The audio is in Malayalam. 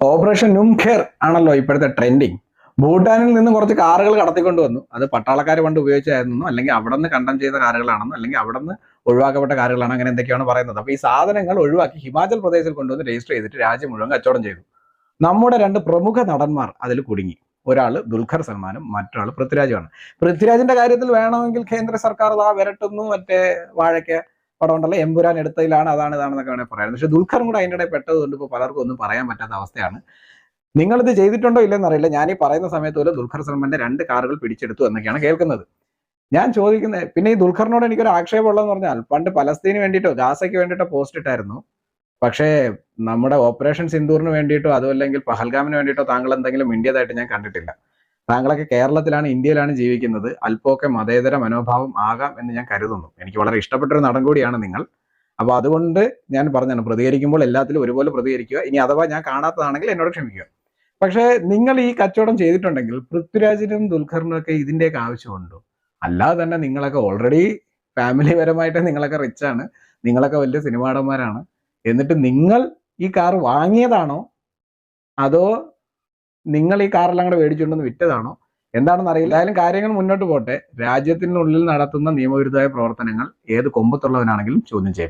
ഓപ്പറേഷൻ നുംഖേർ ആണല്ലോ ഇപ്പോഴത്തെ ട്രെൻഡിങ്. ഭൂട്ടാനിൽ നിന്ന് കുറച്ച് കാറുകൾ കടത്തിക്കൊണ്ട് വന്നു. അത് പട്ടാളക്കാർ പണ്ട് ഉപയോഗിച്ചായിരുന്നു, അല്ലെങ്കിൽ അവിടെ നിന്ന് കണ്ടം ചെയ്ത കാറുകളാണെന്നോ, അല്ലെങ്കിൽ അവിടെ നിന്ന് ഒഴിവാക്കപ്പെട്ട കാറുകളാണ്, അങ്ങനെ എന്തൊക്കെയാണ് പറയുന്നത്. അപ്പൊ ഈ സാധനങ്ങൾ ഒഴിവാക്കി ഹിമാചൽ പ്രദേശിൽ കൊണ്ടുവന്ന് രജിസ്റ്റർ ചെയ്തിട്ട് രാജ്യം മുഴുവൻ കച്ചവടം ചെയ്തു. നമ്മുടെ രണ്ട് പ്രമുഖ നടന്മാർ അതിൽ കുടുങ്ങി. ഒരാള് ദുൽഖർ സൽമാനും മറ്റൊരാൾ പൃഥ്വിരാജുമാണ്. പൃഥ്വിരാജിന്റെ കാര്യത്തിൽ വേണമെങ്കിൽ കേന്ദ്ര സർക്കാർ വിരട്ടുന്നു, മറ്റേ വാഴയ്ക്ക് പടം ഉണ്ടല്ലോ, എമ്പുരാൻ എടുത്തതിലാണ് അതാണ് ഇതാണെന്നൊക്കെ വേണമെങ്കിൽ പറയാം. പക്ഷെ ദുൽഖറും കൂടെ അതിൻ്റെ ഇടയിൽ പെട്ടതുകൊണ്ട് ഇപ്പോൾ പലർക്കും ഒന്നും പറയാൻ പറ്റാത്ത അവസ്ഥയാണ്. നിങ്ങളിത് ചെയ്തിട്ടുണ്ടോ ഇല്ലെന്ന് അറിയില്ല. ഞാൻ ഈ പറയുന്ന സമയത്ത് പോലും ദുൽഖർ സൽമാന്റെ 2 കാറുകൾ പിടിച്ചെടുത്തു എന്നൊക്കെയാണ് കേൾക്കുന്നത്. ഞാൻ ചോദിക്കുന്നത്, പിന്നെ ഈ ദുൽഖറിനോട് എനിക്കൊരു ആക്ഷേപമുള്ളതെന്ന് പറഞ്ഞാൽ, പണ്ട് പലസ്തീന് വേണ്ടിയിട്ടോ ഗാസയ്ക്ക് വേണ്ടിയിട്ടോ പോസ്റ്റ് ഇട്ടായിരുന്നു. പക്ഷേ നമ്മുടെ ഓപ്പറേഷൻ സിന്ദൂറിന് വേണ്ടിയിട്ടോ അതോ അല്ലെങ്കിൽ പഹൽഗാമിന് വേണ്ടിയിട്ടോ താങ്കൾ എന്തെങ്കിലും മിണ്ടിയതായിട്ട് ഞാൻ കണ്ടിട്ടില്ല. താങ്കളൊക്കെ കേരളത്തിലാണ്, ഇന്ത്യയിലാണ് ജീവിക്കുന്നത്. അല്പമൊക്കെ മതേതര മനോഭാവം ആകാം എന്ന് ഞാൻ കരുതുന്നു. എനിക്ക് വളരെ ഇഷ്ടപ്പെട്ടൊരു നടൻ കൂടിയാണ് നിങ്ങൾ. അപ്പോൾ അതുകൊണ്ട് ഞാൻ പറഞ്ഞാണ്, പ്രതികരിക്കുമ്പോൾ എല്ലാത്തിലും ഒരുപോലെ പ്രതികരിക്കുക. ഇനി അഥവാ ഞാൻ കാണാത്തതാണെങ്കിൽ എന്നോട് ക്ഷമിക്കുക. പക്ഷേ നിങ്ങൾ ഈ കച്ചവടം ചെയ്തിട്ടുണ്ടെങ്കിൽ പൃഥ്വിരാജിനും ദുൽഖറിനും ഒക്കെ ഇതിൻ്റെയൊക്കെ ആവശ്യമുണ്ടോ? അല്ലാതെ തന്നെ നിങ്ങളൊക്കെ ഓൾറെഡി ഫാമിലി പരമായിട്ട് നിങ്ങളൊക്കെ റിച്ചാണ്, നിങ്ങളൊക്കെ വലിയ സിനിമാടന്മാരാണ്. എന്നിട്ട് നിങ്ങൾ ഈ കാർ വാങ്ങിയതാണോ അതോ നിങ്ങൾ ഈ കാറെല്ലാം കൂടെ മേടിച്ചുകൊണ്ടെന്ന് വിറ്റതാണോ എന്താണെന്ന് അറിയില്ല. എന്തായാലും കാര്യങ്ങൾ മുന്നോട്ട് പോട്ടെ. രാജ്യത്തിനുള്ളിൽ നടത്തുന്ന നിയമവിരുദ്ധമായ പ്രവർത്തനങ്ങൾ ഏത് കൊമ്പത്തുള്ളവനാണെങ്കിലും ചോദ്യം ചെയ്യും.